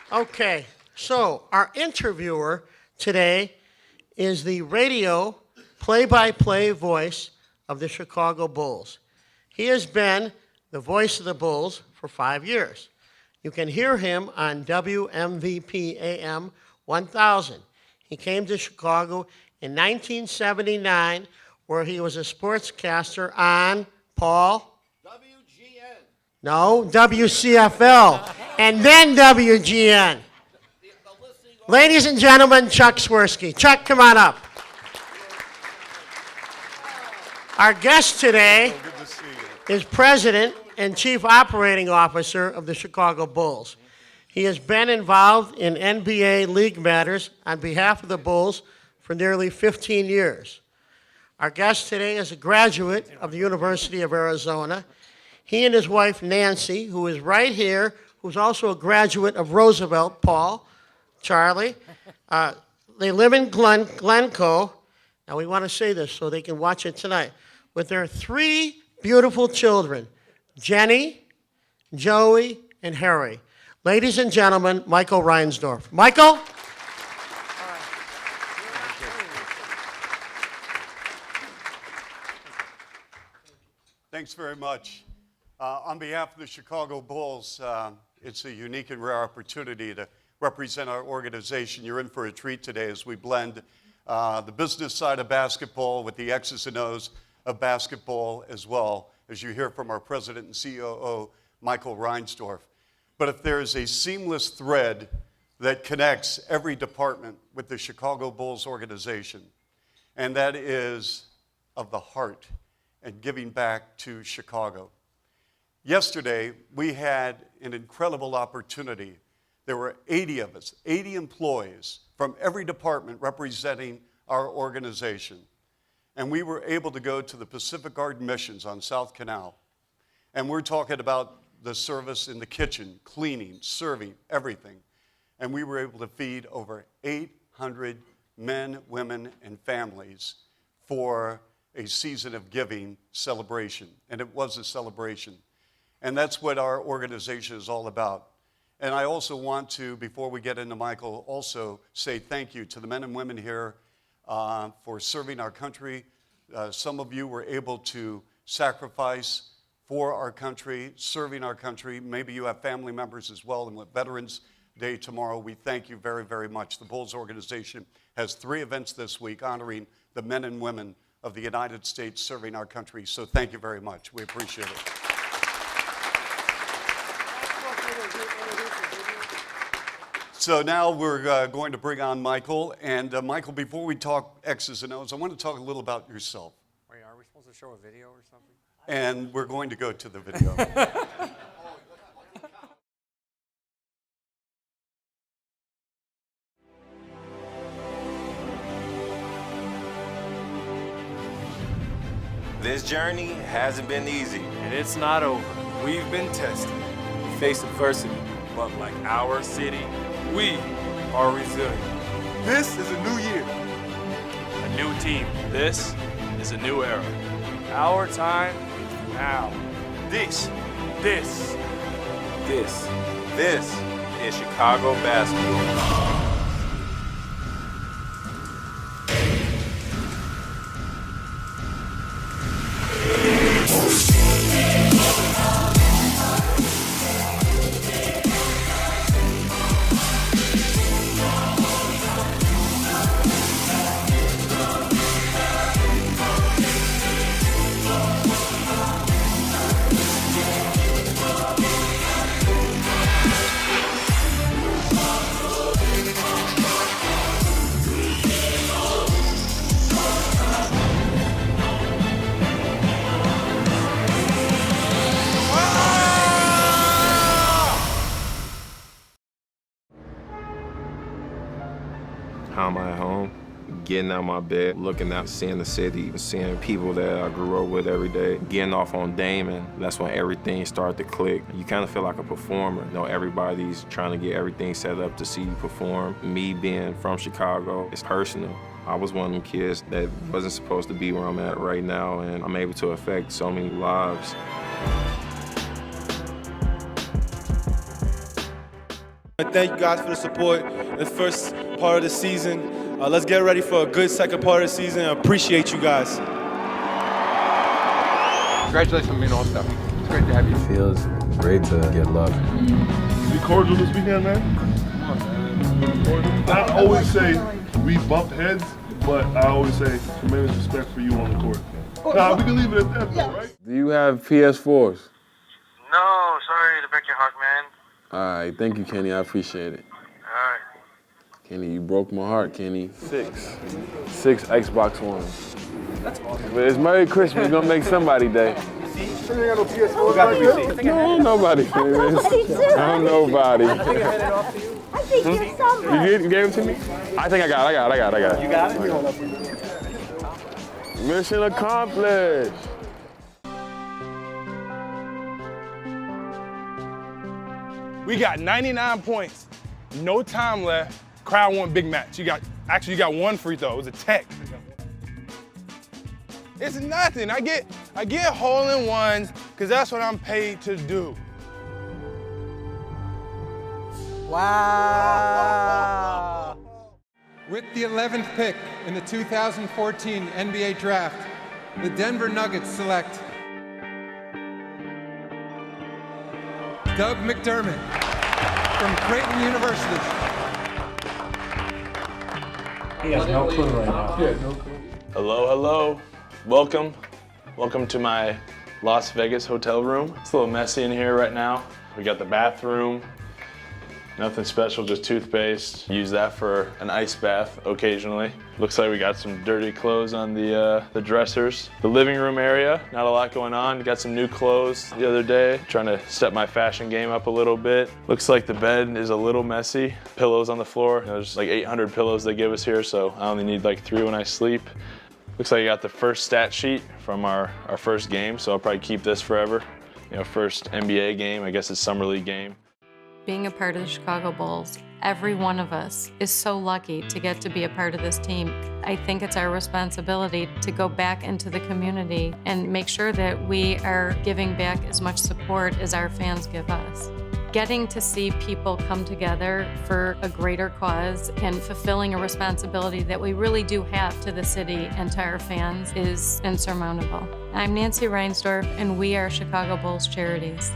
Okay, so our interviewer today is the radio play-by-play voice of the Chicago Bulls. He has been the voice of the Bulls for 5 years. You can hear him on WMVP AM 1000. He came to Chicago in 1979, where he was a sportscaster on, Paul? WGN. No, WCFL, and then WGN. Ladies and gentlemen, Chuck Swirsky. Chuck, come on up. Our guest today is President and Chief Operating Officer of the Chicago Bulls. He has been involved in NBA league matters on behalf of the Bulls for nearly 15 years. Our guest today is a graduate of the University of Arizona. He and his wife, Nancy, who is right here, who's also a graduate of Roosevelt, Paul, Charlie. They live in Glencoe. Now, we want to say this so they can watch it tonight. With their 3 beautiful children, Jenny, Joey, and Harry. Ladies and gentlemen, Michael Reinsdorf. Michael? Thanks very much. On behalf of the Chicago Bulls, it's a unique and rare opportunity to represent our organization. You're in for a treat today as we blend the business side of basketball with the X's and O's of basketball, as well as you hear from our president and COO, Michael Reinsdorf. But if there is a seamless thread that connects every department with the Chicago Bulls organization, and that is of the heart and giving back to Chicago. Yesterday, we had an incredible opportunity. There were 80 of us, 80 employees from every department representing our organization. And we were able to go to the Pacific Garden Missions on South Canal. And we're talking about the service in the kitchen, cleaning, serving, everything. And we were able to feed over 800 men, women, and families for a season of giving celebration. And it was a celebration. And that's what our organization is all about. And I also want to, before we get into Michael, also say thank you to the men and women here for serving our country. Some of you were able to sacrifice for our country, serving our country. Maybe you have family members as well. And with Veterans Day tomorrow, we thank you very, very much. The Bulls organization has 3 events this week honoring the men and women of the United States serving our country. So thank you very much. We appreciate it. So now we're going to bring on Michael. And Michael, before we talk X's and O's, I want to talk a little about yourself. Wait, are we supposed to show a video or something? And we're going to go to the video. This journey hasn't been easy. And it's not over. We've been tested. We face adversity. But like our city, we are resilient. This is a new year. A new team. This is a new era. Our time is now. This This is Chicago basketball. How am I at home? Getting out of my bed, looking out, seeing the city, seeing people that I grew up with every day, getting off on Damon. That's when everything started to click. You kind of feel like a performer. You know, everybody's trying to get everything set up to see you perform. Me being from Chicago, it's personal. I was one of them kids that wasn't supposed to be where I'm at right now, and I'm able to affect so many lives. Thank you guys for the support in the first part of the season. Let's get ready for a good second part of the season. I appreciate you guys. Congratulations on being All-Star. It's great to have you. Feels great to get love. Be cordial this weekend, man. I always say we bumped heads, but I always say tremendous respect for you on the court. Nah, we can leave it at that, though, right? Do you have PS4s? No, sorry to break your heart, man. All right, thank you, Kenny. I appreciate it. All right. Kenny, you broke my heart, Kenny. Six Xbox Ones. That's awesome. But it's Merry Christmas. We're gonna make somebody day. No, nobody. I'm nobody. I think you're somebody. You gave them to me? I think I got it. You got it? Mission accomplished. We got 99 points, no time left. Crowd won big match. You got one free throw. It was a tech. It's nothing. I get hole-in-ones because that's what I'm paid to do. Wow. With the 11th pick in the 2014 NBA Draft, the Denver Nuggets select Doug McDermott from Creighton University. He has no clue right now. Hello. Welcome to my Las Vegas hotel room. It's a little messy in here right now. We got the bathroom. Nothing special, just toothpaste. Use that for an ice bath occasionally. Looks like we got some dirty clothes on the dressers. The living room area, not a lot going on. Got some new clothes the other day. Trying to step my fashion game up a little bit. Looks like the bed is a little messy. Pillows on the floor. There's like 800 pillows they give us here, so I only need like 3 when I sleep. Looks like I got the first stat sheet from our first game, so I'll probably keep this forever. First NBA game, I guess it's Summer League game. Being a part of the Chicago Bulls, every one of us is so lucky to get to be a part of this team. I think it's our responsibility to go back into the community and make sure that we are giving back as much support as our fans give us. Getting to see people come together for a greater cause and fulfilling a responsibility that we really do have to the city and to our fans is insurmountable. I'm Nancy Reinsdorf, and we are Chicago Bulls Charities.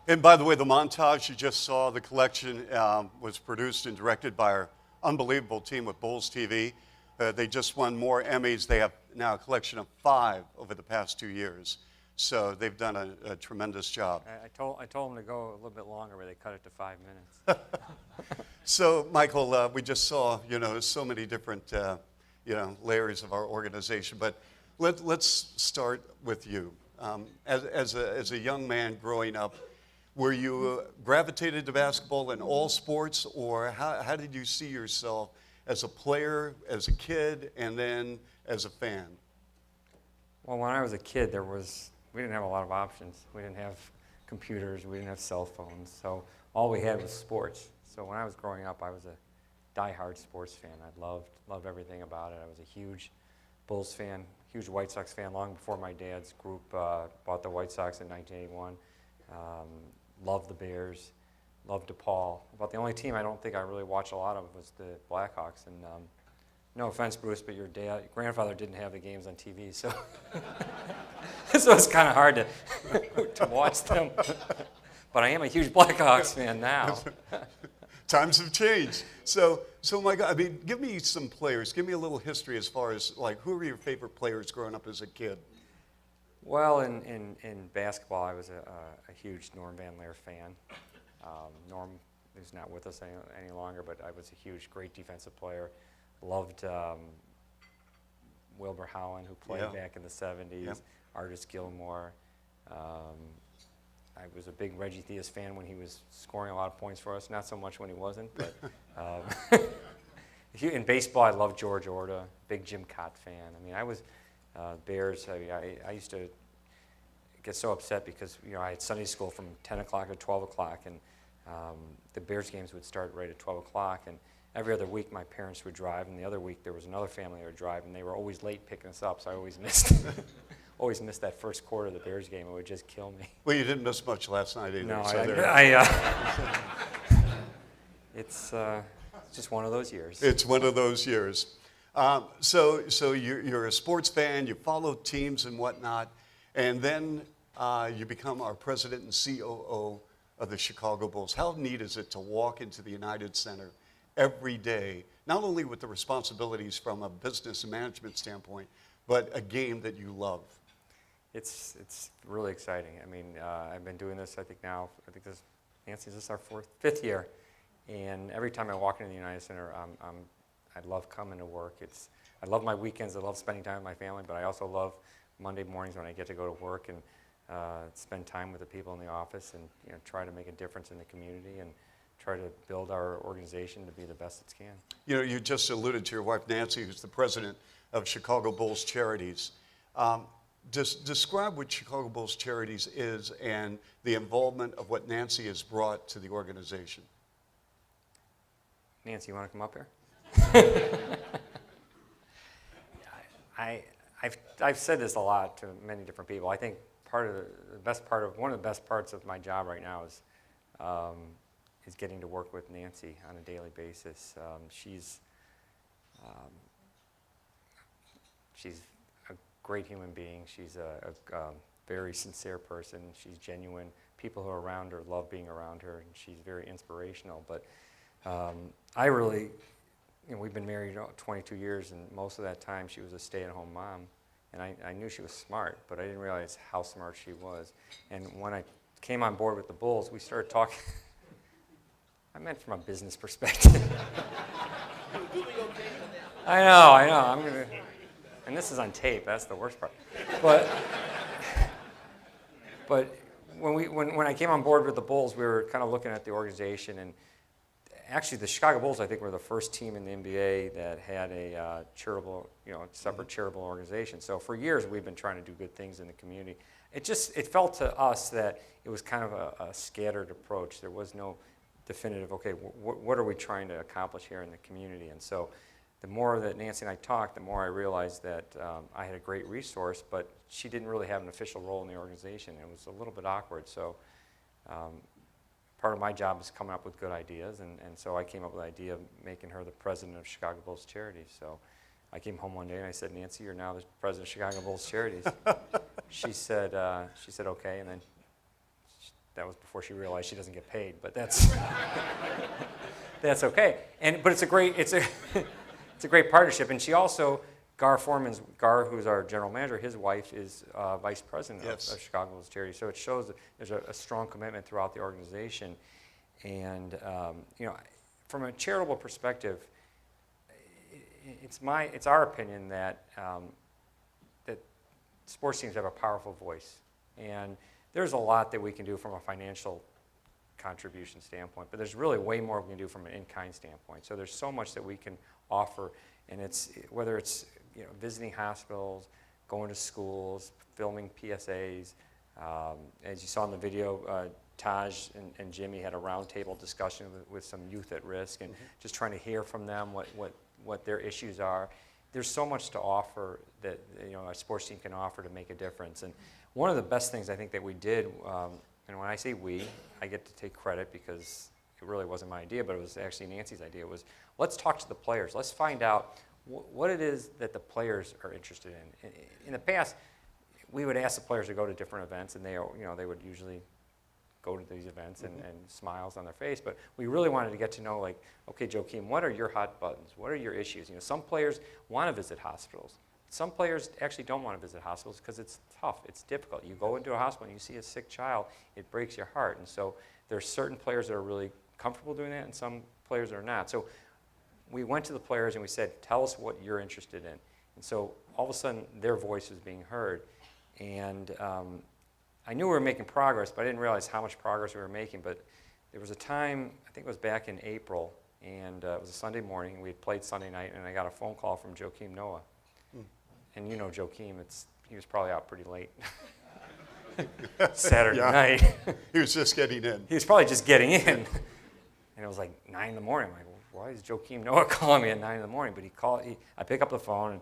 And by the way, the montage you just saw, the collection was produced and directed by our unbelievable team with Bulls TV. They just won more Emmys. They have now a collection of 5 over the past 2 years. So they've done a tremendous job. I told them to go a little bit longer, but they cut it to 5 minutes. So, Michael, we just saw, so many different, layers of our organization. But let's start with you. As a young man growing up, were you gravitated to basketball in all sports, or how did you see yourself as a player, as a kid, and then as a fan? Well, when I was a kid, we didn't have a lot of options. We didn't have computers, we didn't have cell phones, so all we had was sports. So when I was growing up, I was a diehard sports fan. I loved everything about it. I was a huge Bulls fan, huge White Sox fan long before my dad's group bought the White Sox in 1981. Loved the Bears, loved DePaul. About the only team I don't think I really watched a lot of was the Blackhawks. And no offense, Bruce, but your grandfather didn't have the games on TV, so so it's kind of hard to watch them. But I am a huge Blackhawks fan now. Times have changed. So Michael, give me some players. Give me a little history as far as, who were your favorite players growing up as a kid? Well, in basketball, I was a huge Norm Van Leer fan. Norm is not with us any longer, but I was a huge, great defensive player. Loved Wilbur Howland, who played back in the 70s, Yep. Artis Gilmore. I was a big Reggie Theus fan when he was scoring a lot of points for us, not so much when he wasn't. But in baseball, I loved George Orta, big Jim Cott fan. I was Bears. I used to get so upset because I had Sunday school from 10 o'clock to 12 o'clock, and the Bears games would start right at 12 o'clock, and every other week my parents would drive, and the other week there was another family that would drive, and they were always late picking us up, so I always missed that first quarter of the Bears game. It would just kill me. Well, you didn't miss much last night either. No, so it's just one of those years. It's one of those years. So you're a sports fan, you follow teams and whatnot, and then you become our president and COO of the Chicago Bulls. How neat is it to walk into the United Center every day, not only with the responsibilities from a business and management standpoint, but a game that you love? It's really exciting. I mean, I've been doing this, Nancy, this is our fifth year, and every time I walk into the United Center, I love coming to work. I love my weekends. I love spending time with my family, but I also love Monday mornings when I get to go to work and spend time with the people in the office and try to make a difference in the community and try to build our organization to be the best it can. You just alluded to your wife, Nancy, who's the president of Chicago Bulls Charities. Describe what Chicago Bulls Charities is and the involvement of what Nancy has brought to the organization. Nancy, you want to come up here? I've said this a lot to many different people. I think one of the best parts of my job right now is getting to work with Nancy on a daily basis. She's a great human being. She's a very sincere person. She's genuine. People who are around her love being around her, and she's very inspirational. But I really, we've been married 22 years, and most of that time she was a stay-at-home mom. And I knew she was smart, but I didn't realize how smart she was. And when I came on board with the Bulls, we started talking. I meant from a business perspective. I know. And this is on tape. That's the worst part. But when I came on board with the Bulls, we were kind of looking at the organization, and actually the Chicago Bulls, I think, were the first team in the NBA that had a charitable, separate charitable organization. So for years we've been trying to do good things in the community. It felt to us that it was kind of a scattered approach. There was no definitive, okay, what are we trying to accomplish here in the community? And so the more that Nancy and I talked, the more I realized that I had a great resource, but she didn't really have an official role in the organization. It was a little bit awkward. So part of my job is coming up with good ideas, and so I came up with the idea of making her the president of Chicago Bulls Charities. So I came home one day and I said, Nancy, you're now the president of Chicago Bulls Charities. She said okay, and then that was before she realized she doesn't get paid, but that's okay. But it's a great partnership. And she also, Gar, who's our general manager, his wife is vice president of Chicago Bulls Charities. So it shows that there's a strong commitment throughout the organization. And from a charitable perspective, it's our opinion that that sports teams have a powerful voice, and there's a lot that we can do from a financial contribution standpoint, but there's really way more we can do from an in-kind standpoint. So there's so much that we can offer, and whether it's visiting hospitals, going to schools, filming PSAs. As you saw in the video, Taj and Jimmy had a roundtable discussion with some youth at risk, and just trying to hear from them what their issues are. There's so much to offer that a sports team can offer to make a difference. And one of the best things I think that we did, and when I say we, I get to take credit because it really wasn't my idea, but it was actually Nancy's idea, was let's talk to the players. Let's find out what it is that the players are interested in. In the past, we would ask the players to go to different events, and they would usually go to these events and smiles on their face. But we really wanted to get to know, like, okay, Joakim, what are your hot buttons? What are your issues? Some players want to visit hospitals. Some players actually don't want to visit hospitals because it's tough. It's difficult. You go into a hospital and you see a sick child, it breaks your heart. And so there's certain players that are really comfortable doing that, and some players that are not. So we went to the players and we said, tell us what you're interested in. And so all of a sudden, their voice was being heard. And I knew we were making progress, but I didn't realize how much progress we were making. But there was a time, I think it was back in April, and it was a Sunday morning. We had played Sunday night, and I got a phone call from Joakim Noah. And you know Joakim, he was probably out pretty late Saturday night. He was just getting in. He was probably just getting in. And it was like 9 in the morning. I'm like, why is Joakim Noah calling me at 9 in the morning? But I pick up the phone, and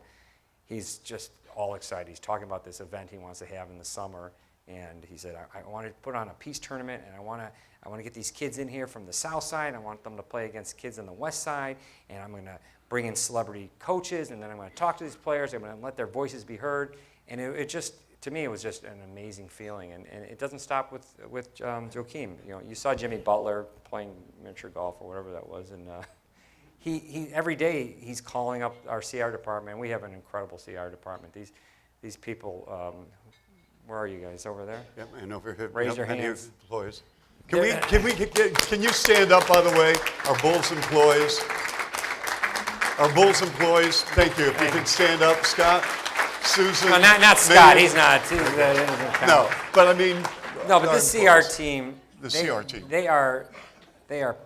he's just all excited. He's talking about this event he wants to have in the summer, and he said, I want to put on a peace tournament, and I want to get these kids in here from the south side. I want them to play against kids on the west side, and I'm going to bring in celebrity coaches, and then I'm going to talk to these players. I'm going to let their voices be heard. And it just, to me, it was just an amazing feeling. And it doesn't stop with Joakim. You know, you saw Jimmy Butler playing miniature golf or whatever that was, and he every day he's calling up our CR department. We have an incredible CR department. These people, where are you guys over there? Yep, and over here. Raise your many hands. Employees. Can you stand up, by the way, our Bulls employees? Our Bulls employees, thank you. If you can stand up, Scott, Susan. No, not Scott. He's not. No, but I mean. No, but this CR team. CR team. They are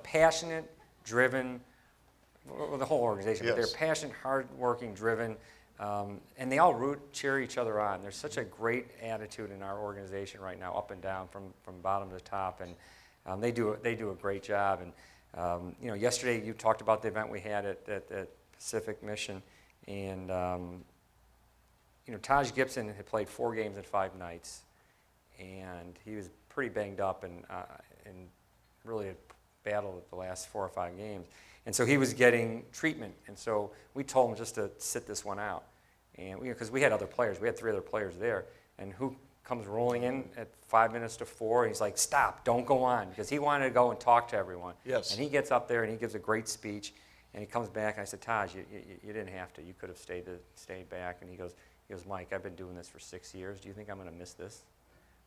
passionate, driven. Well, the whole organization. Yes. But they're passionate, hardworking, driven, and they all cheer each other on. There's such a great attitude in our organization right now, up and down, from bottom to top, and they do a great job. And you know, yesterday you talked about the event we had at Pacific Mission, and you know, Taj Gibson had played 4 games in 5 nights, and he was pretty banged up and really had battled the last 4 or 5 games. And so he was getting treatment, and so we told him just to sit this one out. And because we had other players, we had 3 other players there, and who comes rolling in at 5 minutes to 4, and he's like, stop, don't go on, because he wanted to go and talk to everyone. Yes. And he gets up there and he gives a great speech, and he comes back, and I said, Taj, you didn't have to. You could have stayed back. And he goes, Mike, I've been doing this for 6 years. Do you think I'm going to miss this?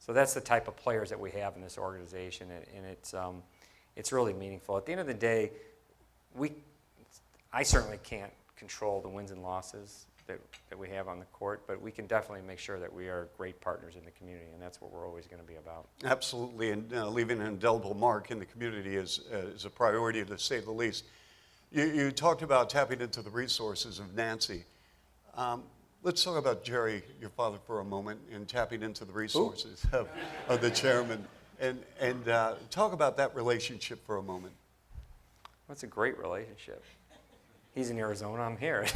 So that's the type of players that we have in this organization, and it's really meaningful. At the end of the day, I certainly can't control the wins and losses that we have on the court, but we can definitely make sure that we are great partners in the community, and that's what we're always going to be about. Absolutely, and leaving an indelible mark in the community is a priority, to say the least. You talked about tapping into the resources of Nancy. Let's talk about Jerry, your father, for a moment, and tapping into the resources of the chairman, and talk about that relationship for a moment. That's a great relationship. He's in Arizona, I'm here.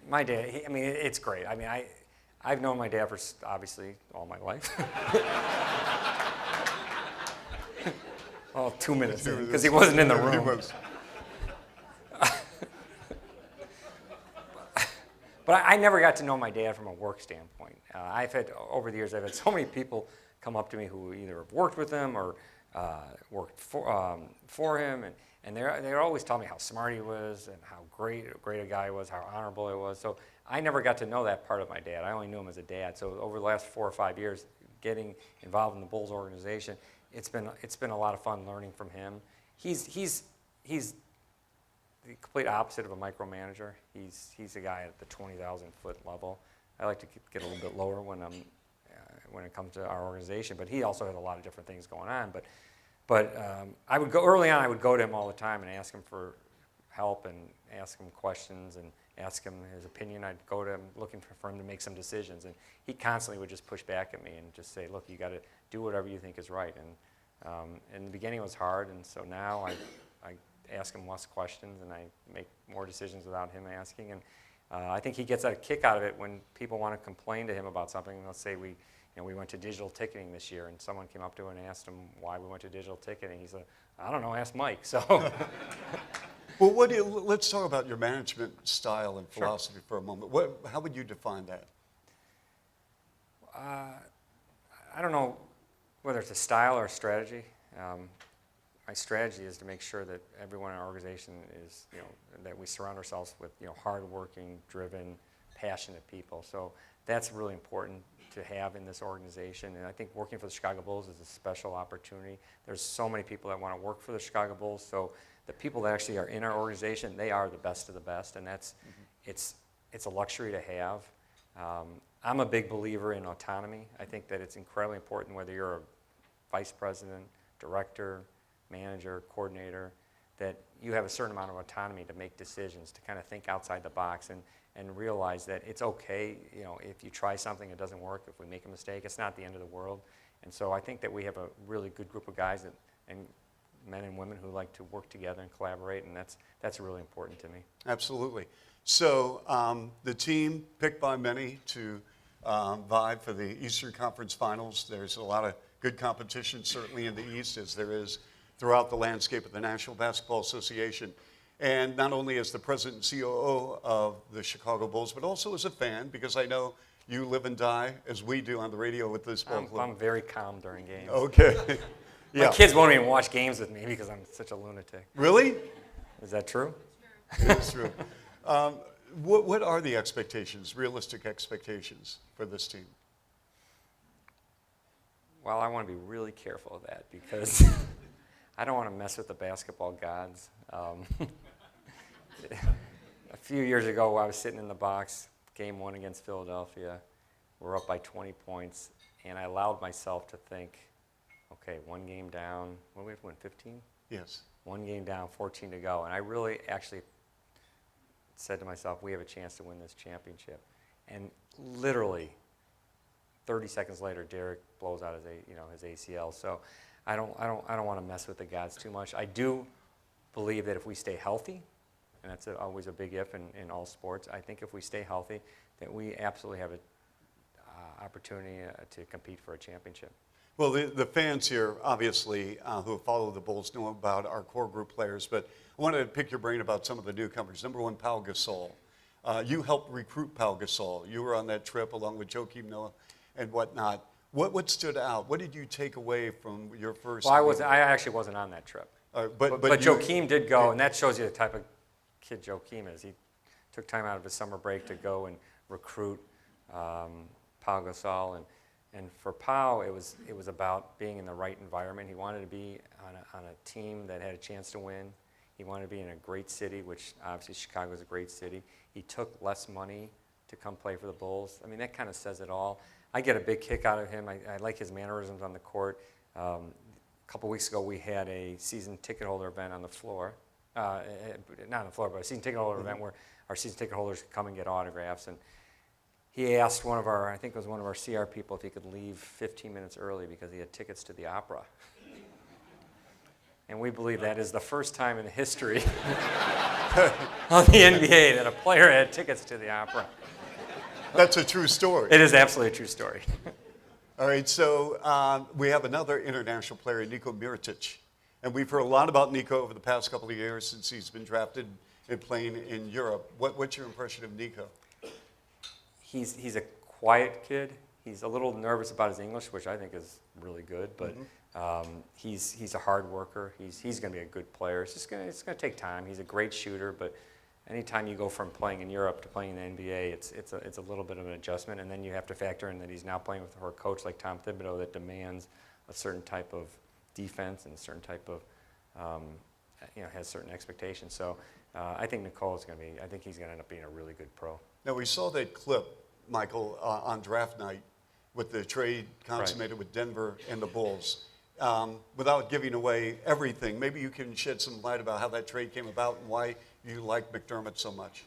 My dad, I mean, it's great. I mean, I've known my dad for obviously all my life. Well, 2 minutes, because he wasn't in the room. But I never got to know my dad from a work standpoint. Over the years, I've had so many people come up to me who either have worked with him or worked for him, and they're always telling me how smart he was and how great a guy he was, how honorable he was. So I never got to know that part of my dad. I only knew him as a dad. So over the last 4 or 5 years, getting involved in the Bulls organization, it's been a lot of fun learning from him. He's the complete opposite of a micromanager. He's a guy at the 20,000-foot level. I like to get a little bit lower when it comes to our organization, but he also has a lot of different things going on. But I would go early on. I would go to him all the time and ask him for help and ask him questions and ask him his opinion. I'd go to him looking for him to make some decisions, and he constantly would just push back at me and just say, "Look, you got to do whatever you think is right." And in the beginning, it was hard, and so now I ask him less questions, and I make more decisions without him asking. And I think he gets a kick out of it when people want to complain to him about something. Let's say we went to digital ticketing this year, and someone came up to him and asked him why we went to digital ticketing. He said, "I don't know, ask Mike." So. Well, let's talk about your management style and philosophy for a moment. How would you define that? I don't know whether it's a style or a strategy. My strategy is to make sure that everyone in our organization is, that we surround ourselves with, hardworking, driven, passionate people. So that's really important to have in this organization. And I think working for the Chicago Bulls is a special opportunity. There's so many people that want to work for the Chicago Bulls. So the people that actually are in our organization, they are the best of the best, and that's it's a luxury to have. I'm a big believer in autonomy. I think that it's incredibly important whether you're a vice president, director, manager, coordinator, that you have a certain amount of autonomy to make decisions, to kind of think outside the box and realize that it's okay, you know, if you try something, it doesn't work, if we make a mistake, it's not the end of the world. And so I think that we have a really good group of guys and men and women who like to work together and collaborate, and that's really important to me. Absolutely. So the team picked by many to vie for the Eastern Conference Finals. There's a lot of good competition, certainly in the East, as there is throughout the landscape of the National Basketball Association. And not only as the president and COO of the Chicago Bulls, but also as a fan, because I know you live and die, as we do on the radio with this ball club. I'm very calm during games. Okay. Yeah. My kids won't even watch games with me because I'm such a lunatic. Really? Is that true? It is true. What are the expectations, realistic expectations for this team? Well, I want to be really careful of that because I don't want to mess with the basketball gods. A few years ago, I was sitting in the box, game 1 against Philadelphia. We're up by 20 points, and I allowed myself to think, okay, 1 game down. What do we have to win, 15? Yes. 1 game down, 14 to go. And I really actually said to myself, we have a chance to win this championship. And literally 30 seconds later, Derek blows out his ACL. So I don't want to mess with the gods too much. I do believe that if we stay healthy, and that's always a big if in all sports, I think if we stay healthy, that we absolutely have an opportunity to compete for a championship. Well, the fans here, obviously, who follow the Bulls know about our core group players, but I wanted to pick your brain about some of the newcomers. Number 1, Powell Gasol. You helped recruit Powell Gasol. You were on that trip along with Joakim Noah and whatnot. What stood out? What did you take away from your first? Well, I actually wasn't on that trip. But Joakim did go, and that shows you the type of kid Joakim is. He took time out of his summer break to go and recruit Powell Gasol, and for Powell, it was about being in the right environment. He wanted to be on a team that had a chance to win. He wanted to be in a great city, which obviously Chicago is a great city. He took less money to come play for the Bulls. I mean, that kind of says it all. I get a big kick out of him. I like his mannerisms on the court. A couple weeks ago, we had a season ticket holder event on the floor. Not on the floor, but a season ticket holder event where our season ticket holders could come and get autographs. And he asked one of our CR people if he could leave 15 minutes early because he had tickets to the opera. And we believe that is the first time in the history of the NBA that a player had tickets to the opera. That's a true story. It is absolutely a true story. All right, so we have another international player, Niko Mirotic. And we've heard a lot about Niko over the past couple of years since he's been drafted and playing in Europe. What's your impression of Niko? He's a quiet kid. He's a little nervous about his English, which I think is really good, but he's a hard worker. He's going to be a good player. It's going to take time. He's a great shooter, but anytime you go from playing in Europe to playing in the NBA, it's a little bit of an adjustment, and then you have to factor in that he's now playing for a coach like Tom Thibodeau that demands a certain type of defense and a certain type of has certain expectations. So I think Nicole's going to be. I think he's going to end up being a really good pro. Now we saw that clip, Michael, on draft night with the trade consummated with Denver and the Bulls. Without giving away everything, maybe you can shed some light about how that trade came about and why you like McDermott so much.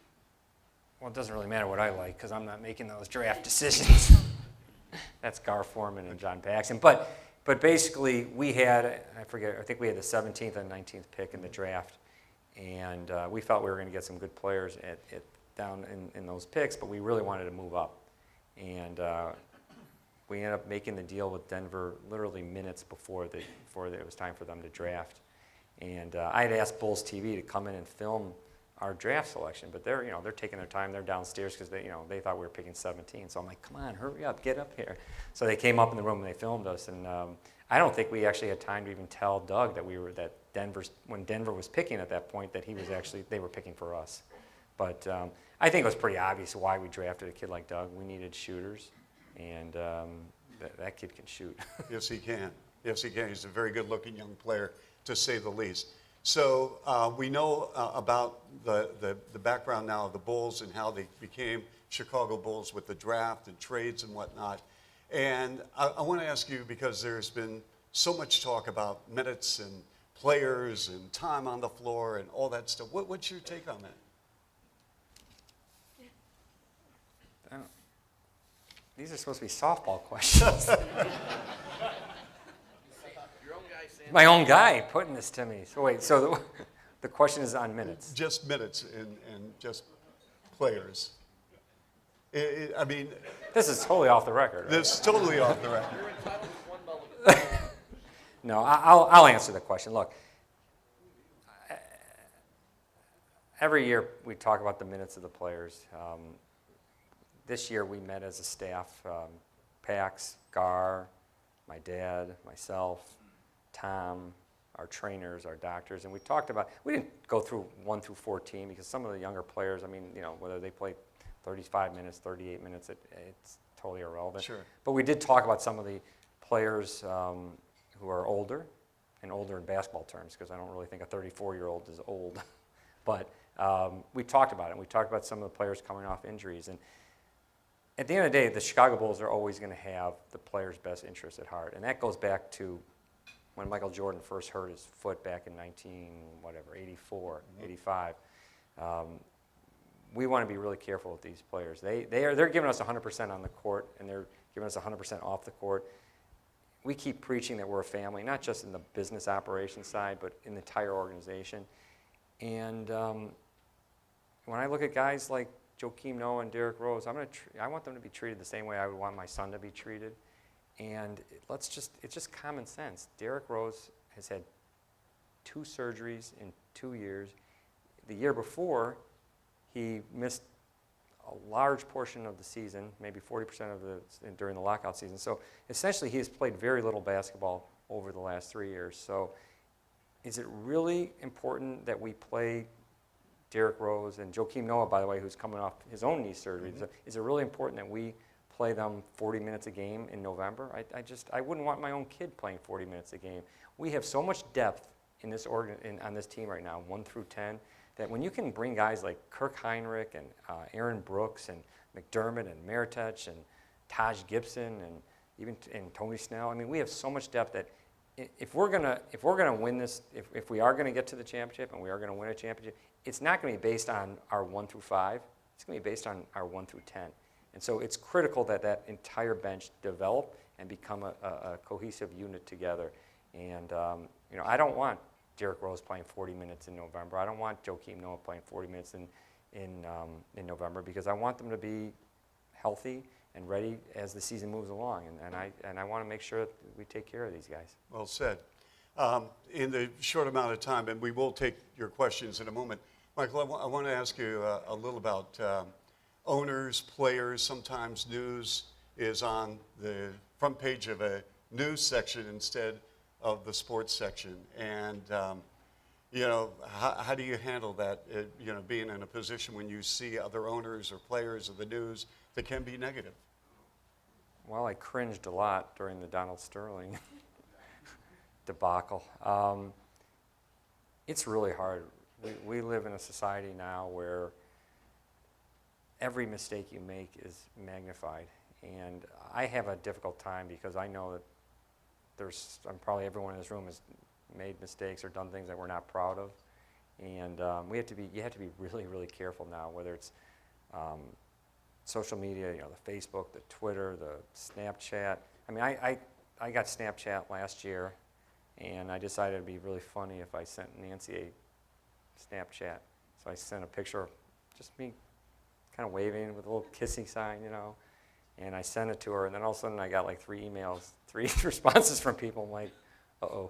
Well, it doesn't really matter what I like because I'm not making those draft decisions. That's Gar Forman and John Paxson. But basically, we had, I think we had the 17th and 19th pick in the draft, and we felt we were going to get some good players down in those picks, but we really wanted to move up. And we ended up making the deal with Denver literally minutes before it was time for them to draft. And I had asked Bulls TV to come in and film our draft selection, but they're taking their time. They're downstairs because they thought we were picking 17. So I'm like, come on, hurry up, get up here. So they came up in the room and they filmed us. And I don't think we actually had time to even tell Doug that when Denver was picking at that point that they were picking for us. But I think it was pretty obvious why we drafted a kid like Doug. We needed shooters, and that kid can shoot. Yes, he can. Yes, he can. He's a very good-looking young player, to say the least. So we know about the background now of the Bulls and how they became Chicago Bulls with the draft and trades and whatnot. And I want to ask you, because there's been so much talk about minutes and players and time on the floor and all that stuff. What's your take on that? These are supposed to be softball questions. My own guy putting this to me. So wait, so the question is on minutes. Just minutes and just players. I mean... This is totally off the record. Right? This is totally off the record. No, I'll answer the question. Look, every year we talk about the minutes of the players. This year we met as a staff, Pax, Gar, my dad, myself, Tom, our trainers, our doctors, and we talked about, we didn't go through 1 through 14 because some of the younger players, I mean, you know, whether they play 35 minutes, 38 minutes, it's totally irrelevant. Sure. But we did talk about some of the players who are older, and older in basketball terms, because I don't really think a 34-year-old is old. But we talked about it, and we talked about some of the players coming off injuries. And at the end of the day, the Chicago Bulls are always going to have the players' best interests at heart. And that goes back to when Michael Jordan first hurt his foot back in 84, 85. We want to be really careful with these players. They're giving us 100% on the court, and they're giving us 100% off the court. We keep preaching that we're a family, not just in the business operation side, but in the entire organization. And when I look at guys like Joakim Noah and Derrick Rose, I want them to be treated the same way I would want my son to be treated. And it's just common sense. Derrick Rose has had 2 surgeries in 2 years. The year before, he missed a large portion of the season, maybe 40% during the lockout season. So essentially, he has played very little basketball over the last 3 years. So is it really important that we play Derrick Rose and Joakim Noah, by the way, who's coming off his own knee surgery? Mm-hmm. Is it really important that we play them 40 minutes a game in November? I wouldn't want my own kid playing 40 minutes a game. We have so much depth in this on this team right now, 1 through 10, that when you can bring guys like Kirk Heinrich and Aaron Brooks and McDermott and Meritech and Taj Gibson and Tony Snell, I mean, we have so much depth that if we're gonna win this, if we are gonna get to the championship and we are gonna win a championship, it's not gonna be based on our 1 through 5. It's gonna be based on our 1 through 10. And so it's critical that that entire bench develop and become a cohesive unit together. And you know, I don't want Derrick Rose playing 40 minutes in November. I don't want Joakim Noah playing 40 minutes in November, because I want them to be healthy and ready as the season moves along. And I want to make sure that we take care of these guys. Well said. In the short amount of time, and we will take your questions in a moment, Michael, I want to ask you a little about owners, players. Sometimes news is on the front page of a news section instead of the sports section. And, you know, how do you handle that, you know, being in a position when you see other owners or players of the news that can be negative? Well, I cringed a lot during the Donald Sterling debacle. It's really hard. We live in a society now where every mistake you make is magnified. And I have a difficult time because I know that probably everyone in this room has made mistakes or done things that we're not proud of. And you have to be really, really careful now, whether it's social media, you know, the Facebook, the Twitter, the Snapchat. I mean, I got Snapchat last year, and I decided it'd be really funny if I sent Nancy a Snapchat. So I sent a picture of just me kind of waving with a little kissing sign, you know, and I sent it to her, and then all of a sudden I got like 3 emails, 3 responses from people. I'm like, uh-oh.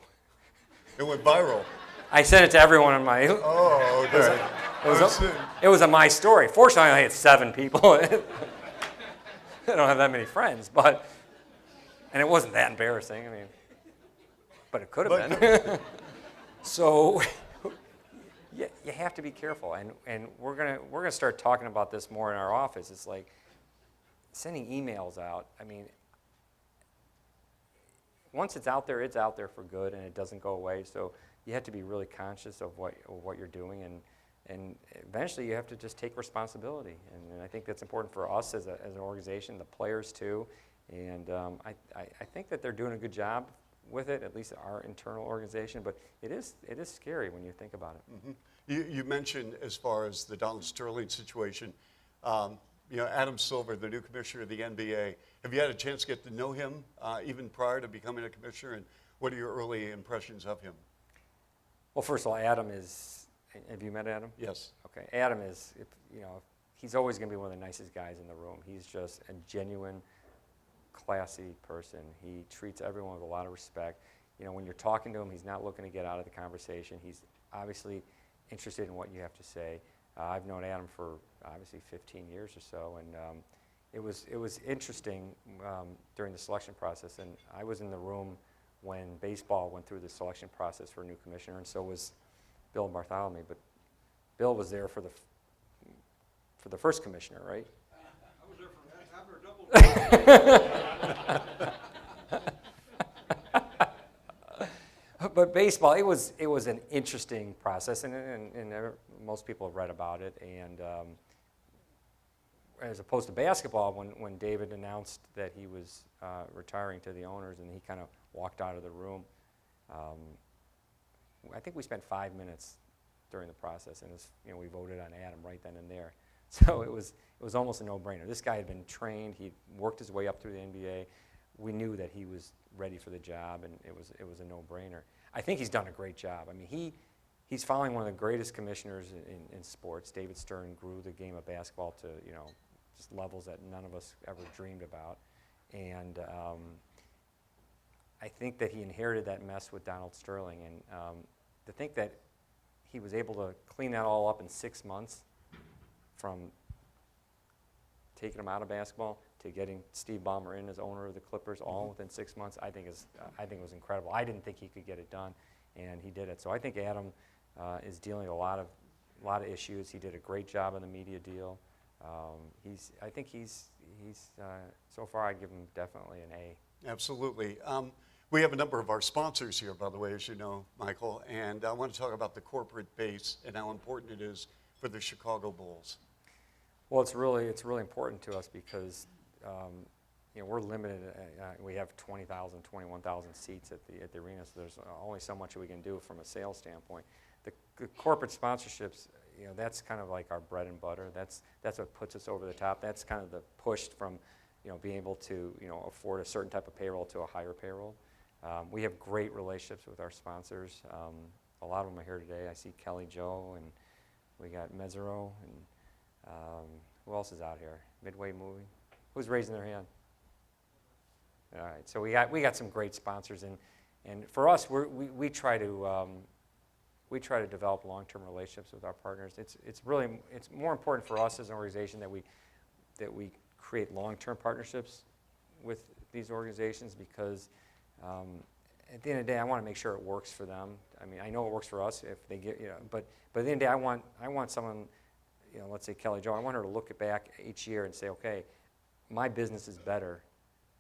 It went viral. I sent it to everyone on my... Oh, okay. It was a my story. Fortunately, I only had 7 people. I don't have that many friends, but... And it wasn't that embarrassing, I mean... But it could have been. So, you have to be careful, and we're gonna start talking about this more in our office. It's like sending emails out. I mean, once it's out there for good, and it doesn't go away. So you have to be really conscious of what you're doing, and eventually you have to just take responsibility. And I think that's important for us as an organization, the players too. And I think that they're doing a good job with it, at least our internal organization, but it is scary when you think about it. Mm-hmm. You mentioned as far as the Donald Sterling situation, Adam Silver, the new commissioner of the NBA, have you had a chance to get to know him even prior to becoming a commissioner, and what are your early impressions of him? Well, first of all, Adam is, have you met Adam? Yes. Okay, Adam is, he's always going to be one of the nicest guys in the room. He's just a genuine, classy person. He treats everyone with a lot of respect. When you're talking to him, he's not looking to get out of the conversation. He's obviously interested in what you have to say. I've known Adam for obviously 15 years or so, and it was interesting during the selection process. And I was in the room when baseball went through the selection process for a new commissioner, and so was Bill Bartholomew. But Bill was there for the first commissioner, right? I was there for half or double. But baseball, it was an interesting process, and most people have read about it. And as opposed to basketball, when David announced that he was retiring to the owners, and he kind of walked out of the room, I think we spent 5 minutes during the process, and we voted on Adam right then and there. So it was almost a no-brainer. This guy had been trained; he'd worked his way up through the NBA. We knew that he was ready for the job, and it was a no-brainer. I think he's done a great job. I mean, he's following one of the greatest commissioners in sports. David Stern grew the game of basketball to just levels that none of us ever dreamed about, and I think that he inherited that mess with Donald Sterling, and to think that he was able to clean that all up in 6 months, from taking him out of basketball to getting Steve Ballmer in as owner of the Clippers, all within 6 months, I think it was incredible. I didn't think he could get it done, and he did it. So I think Adam is dealing with a lot of issues. He did a great job on the media deal. I think he's so far I'd give him definitely an A. Absolutely. We have a number of our sponsors here, by the way, as you know, Michael, and I want to talk about the corporate base and how important it is for the Chicago Bulls. Well, it's really important to us because we're limited. We have 20,000, 21,000 seats at the arena, so there's only so much we can do from a sales standpoint. The corporate sponsorships, that's kind of like our bread and butter. That's what puts us over the top. That's kind of the push from being able to afford a certain type of payroll to a higher payroll. We have great relationships with our sponsors. A lot of them are here today. I see Kelly Joe, and we got Mezzaro, and who else is out here? Midway Moving. Who's raising their hand? All right, so we got some great sponsors, and for us, we try to develop long-term relationships with our partners. It's more important for us as an organization that we create long-term partnerships with these organizations, because at the end of the day, I want to make sure it works for them. I mean, I know it works for us if they get, but at the end of the day, I want someone, let's say Kelly Jo, I want her to look back each year and say, okay, my business is better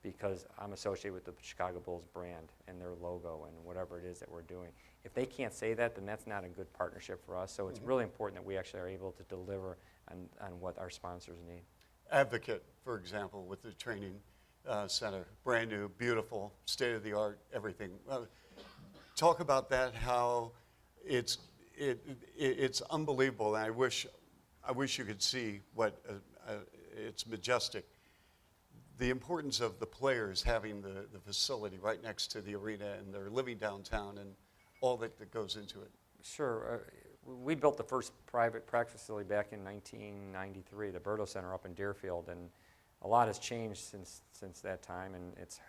because I'm associated with the Chicago Bulls brand and their logo and whatever it is that we're doing. If they can't say that, then that's not a good partnership for us. So it's really important that we actually are able to deliver on what our sponsors need. Advocate, for example, with the training center, brand new, beautiful, state-of-the-art, everything. Talk about that, how it's unbelievable, and I wish you could see what it's majestic. The importance of the players having the facility right next to the arena, and they're living downtown, and all that goes into it. Sure. We built the first private practice facility back in 1993, the Berto Center up in Deerfield, and a lot has changed since that time, and it's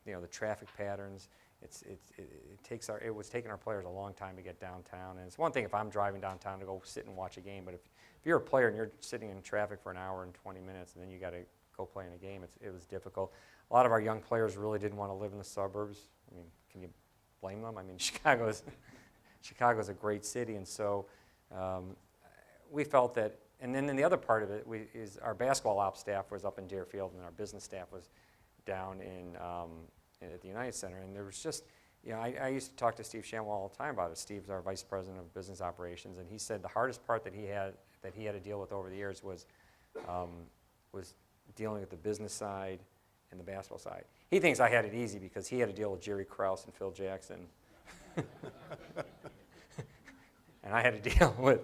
the traffic patterns. It was taking our players a long time to get downtown, and it's one thing if I'm driving downtown to go sit and watch a game, but if you're a player and you're sitting in traffic for an hour and 20 minutes, and then you got to go play in a game, it was difficult. A lot of our young players really didn't want to live in the suburbs. I mean, can you blame them? I mean, Chicago's a great city, and so we felt that. And then the other part of it is our basketball ops staff was up in Deerfield, and our business staff was down at the United Center. And there was just, I used to talk to Steve Shamwell all the time about it. Steve's our vice president of business operations, and he said the hardest part that he had to deal with over the years was dealing with the business side in the basketball side. He thinks I had it easy because he had to deal with Jerry Krause and Phil Jackson. And I had to deal with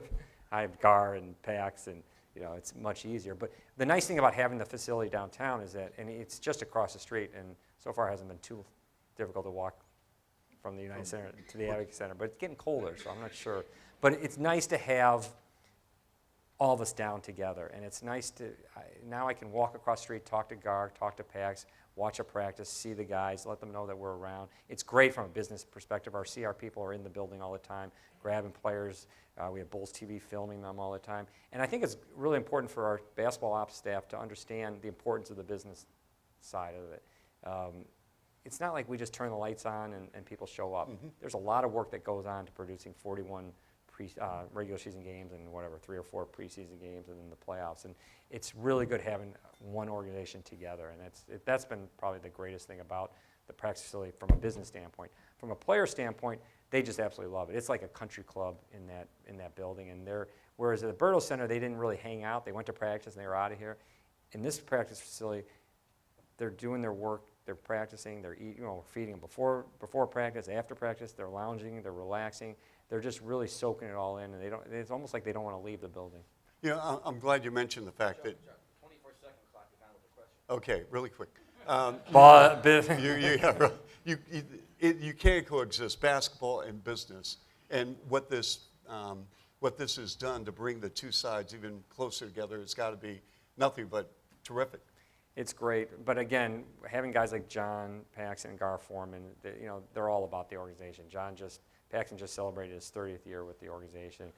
Gar and Pax, and it's much easier. But the nice thing about having the facility downtown is that, and it's just across the street, and so far it hasn't been too difficult to walk from the United Center to the Advocate Center, but it's getting colder, so I'm not sure. But it's nice to have all of us down together, and it's nice to, now I can walk across the street, talk to Gar, talk to Pax, watch a practice, see the guys, let them know that we're around. It's great from a business perspective. Our CR people are in the building all the time, grabbing players. We have Bulls TV filming them all the time. And I think it's really important for our basketball ops staff to understand the importance of the business side of it. It's not like we just turn the lights on and people show up. There's a lot of work that goes on to producing 41 regular season games and 3 or 4 preseason games and then the playoffs. And it's really good having one organization together. And that's been probably the greatest thing about the practice facility from a business standpoint. From a player standpoint, they just absolutely love it. It's like a country club in that building. And whereas at the Berto Center, they didn't really hang out. They went to practice and they were out of here. In this practice facility, they're doing their work. They're practicing. They're eating. We're feeding them before practice, after practice. They're lounging. They're relaxing. They're just really soaking it all in, and it's almost like they don't want to leave the building. I'm glad you mentioned the fact that. 24-second clock is on with the question. Okay, really quick. You can't coexist basketball and business, and what this has done to bring the two sides even closer together, it's got to be nothing but terrific. It's great, but again, having guys like John Paxson and Gar Foreman, they're all about the organization. Paxson just celebrated his 30th year with the organization.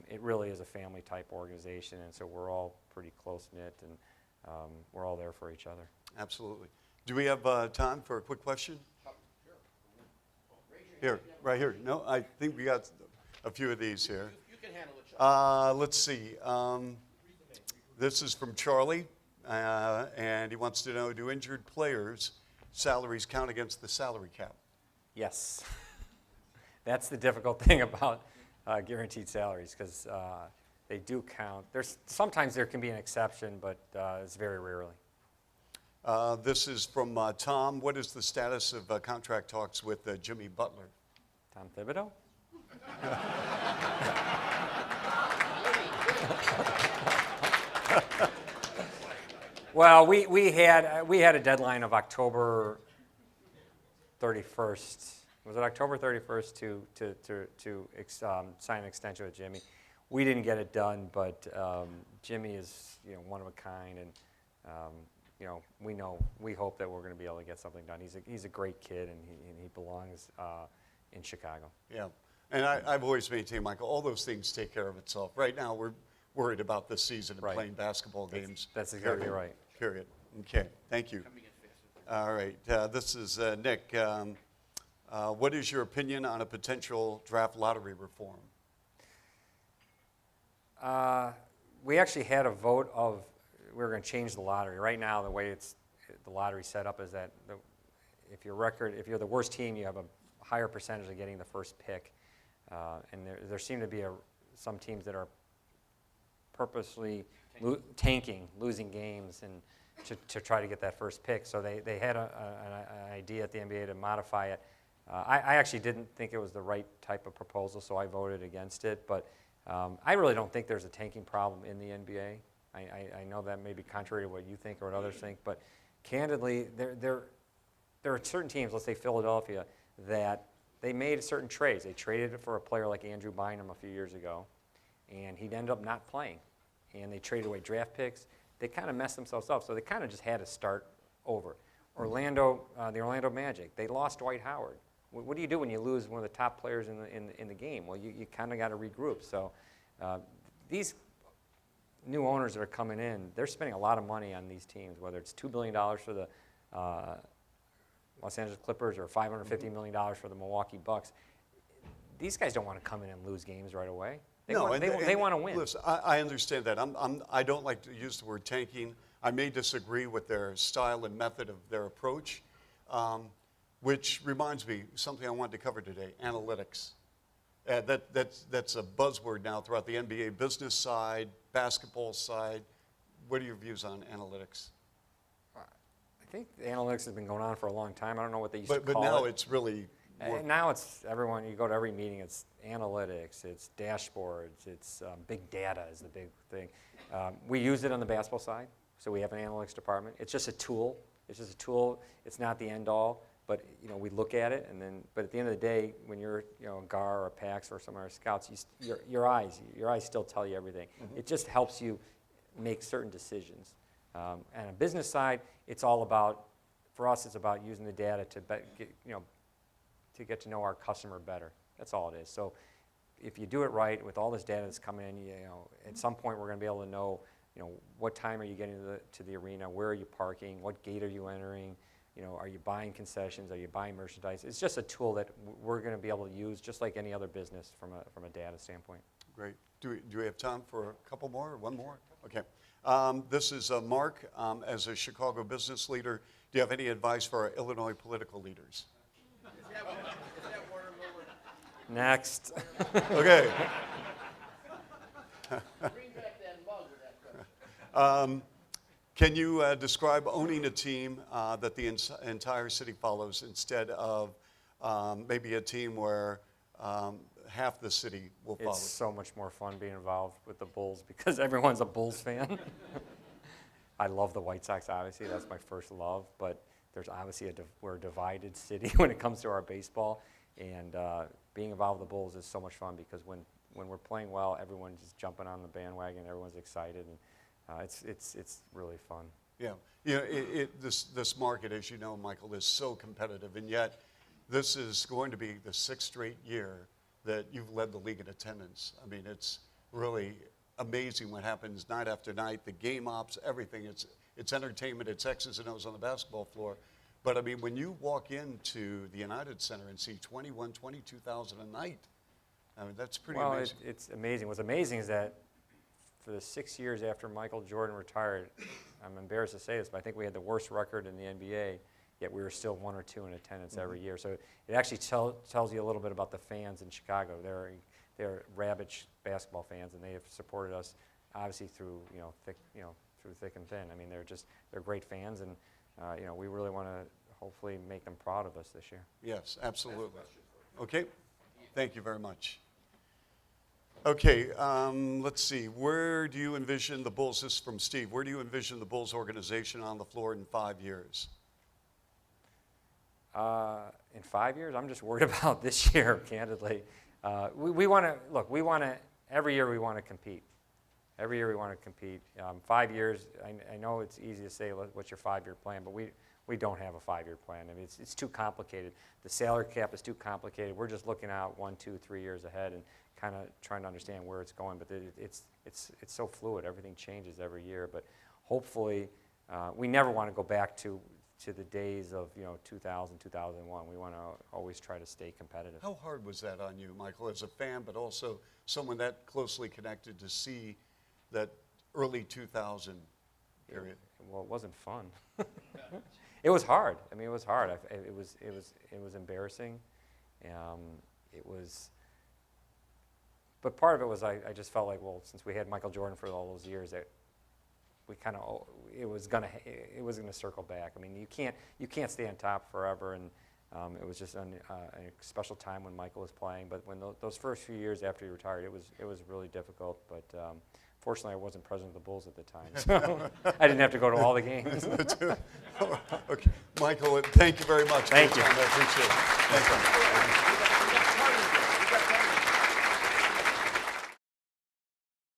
It really is a family-type organization, and so we're all pretty close-knit, and we're all there for each other. Absolutely. Do we have time for a quick question? Here, right here. No, I think we got a few of these here. You can handle it, Chuck. Let's see. This is from Charlie, and he wants to know, do injured players' salaries count against the salary cap? Yes. That's the difficult thing about guaranteed salaries, because they do count. Sometimes there can be an exception, but it's very rarely. This is from Tom. What is the status of contract talks with Jimmy Butler? Tom Thibodeau? Well, we had a deadline of October 31st. Was it October 31st to sign an extension with Jimmy? We didn't get it done, but Jimmy is one of a kind, and we hope that we're going to be able to get something done. He's a great kid, and he belongs in Chicago. Yeah, and I've always maintained, Michael, all those things take care of itself. Right now, we're worried about this season and playing basketball games. That's exactly right. Period. Okay, thank you. All right, this is Nick. What is your opinion on a potential draft lottery reform? We actually had a vote of we were going to change the lottery. Right now, the way the lottery set up is that if you're the worst team, you have a higher percentage of getting the first pick. And there seem to be some teams that are purposely tanking, losing games, and to try to get that first pick. So they had an idea at the NBA to modify it. I actually didn't think it was the right type of proposal, so I voted against it. But I really don't think there's a tanking problem in the NBA. I know that may be contrary to what you think or what others think, but candidly, there are certain teams, let's say Philadelphia, that they made certain trades. They traded it for a player like Andrew Bynum a few years ago, and he'd end up not playing. And they traded away draft picks. They kind of messed themselves up, so they kind of just had to start over. The Orlando Magic, they lost Dwight Howard. What do you do when you lose one of the top players in the game? Well, you kind of got to regroup. So these new owners that are coming in, they're spending a lot of money on these teams, whether it's $2 billion for the Los Angeles Clippers or $550 million for the Milwaukee Bucks. These guys don't want to come in and lose games right away. They want to win. Listen, I understand that. I don't like to use the word tanking. I may disagree with their style and method of their approach, which reminds me, something I wanted to cover today, analytics. That's a buzzword now throughout the NBA business side, basketball side. What are your views on analytics? I think the analytics has been going on for a long time. I don't know what they used to But call it. now it's really more. Now it's everyone, you go to every meeting, it's analytics, it's dashboards, it's big data is the big thing. We use it on the basketball side, so we have an analytics department. It's just a tool. It's just a tool. It's not the end all, but we look at it, and then. But at the end of the day, when you're a GAR or a PAX or some of our scouts, your eyes still tell you everything. Mm-hmm. It just helps you make certain decisions. And on a business side, it's all about. For us, it's about using the data to get to know our customer better. That's all it is. So if you do it right with all this data that's coming in, at some point we're going to be able to know, what time are you getting to the arena, where are you parking, what gate are you entering, are you buying concessions, are you buying merchandise? It's just a tool that we're going to be able to use just like any other business from a data standpoint. Great. Do we have time for a couple more or one more? Okay. This is Mark. As a Chicago business leader, do you have any advice for our Illinois political leaders? Next. Okay. Can you describe owning a team that the entire city follows instead of maybe a team where half the city will follow? It's so much more fun being involved with the Bulls because everyone's a Bulls fan. I love the White Sox, obviously. That's my first love. But there's obviously we're a divided city when it comes to our baseball. And being involved with the Bulls is so much fun because when we're playing well, everyone's just jumping on the bandwagon. Everyone's excited. And it's really fun. Yeah. This market, as you know, Michael, is so competitive. And yet, this is going to be the 6th straight year that you've led the league in attendance. I mean, it's really amazing what happens night after night, the game ops, everything. It's entertainment, it's X's and O's on the basketball floor. But I mean, when you walk into the United Center and see 21, 22,000 a night, I mean, that's pretty amazing. Well, it's amazing. What's amazing is that for the 6 years after Michael Jordan retired, I'm embarrassed to say this, but I think we had the worst record in the NBA, yet we were still 1 or 2 in attendance every year. So it actually tells you a little bit about the fans in Chicago. They're rabid basketball fans, and they have supported us obviously through through thick and thin. I mean, they're great fans, and we really want to hopefully make them proud of us this year. Yes, absolutely. Okay, thank you very much. Okay, let's see. Where do you envision the Bulls? This is from Steve. Where do you envision the Bulls organization on the floor in 5 years? In 5 years, I'm just worried about this year, candidly. We want to, look, every year we want to compete. Every year we want to compete. 5 years, I know it's easy to say what's your 5-year plan, but we don't have a 5-year plan. I mean, it's too complicated. The salary cap is too complicated. We're just looking out 1, 2, 3 years ahead and kind of trying to understand where it's going. But it's so fluid. Everything changes every year. But hopefully, we never want to go back to the days of 2000, 2001. We want to always try to stay competitive. How hard was that on you, Michael, as a fan, but also someone that closely connected to see that early 2000 period? Well, it wasn't fun. It was hard. I mean, it was hard. It was embarrassing. But part of it was I just felt like, well, since we had Michael Jordan for all those years, that we kind of it was gonna circle back. I mean, you can't stay on top forever, and it was just a special time when Michael was playing. But when those first few years after he retired, it was really difficult. But fortunately, I wasn't president of the Bulls at the time, so I didn't have to go to all the games. Okay, Michael, thank you very much. Thank you. I appreciate it. Thank you.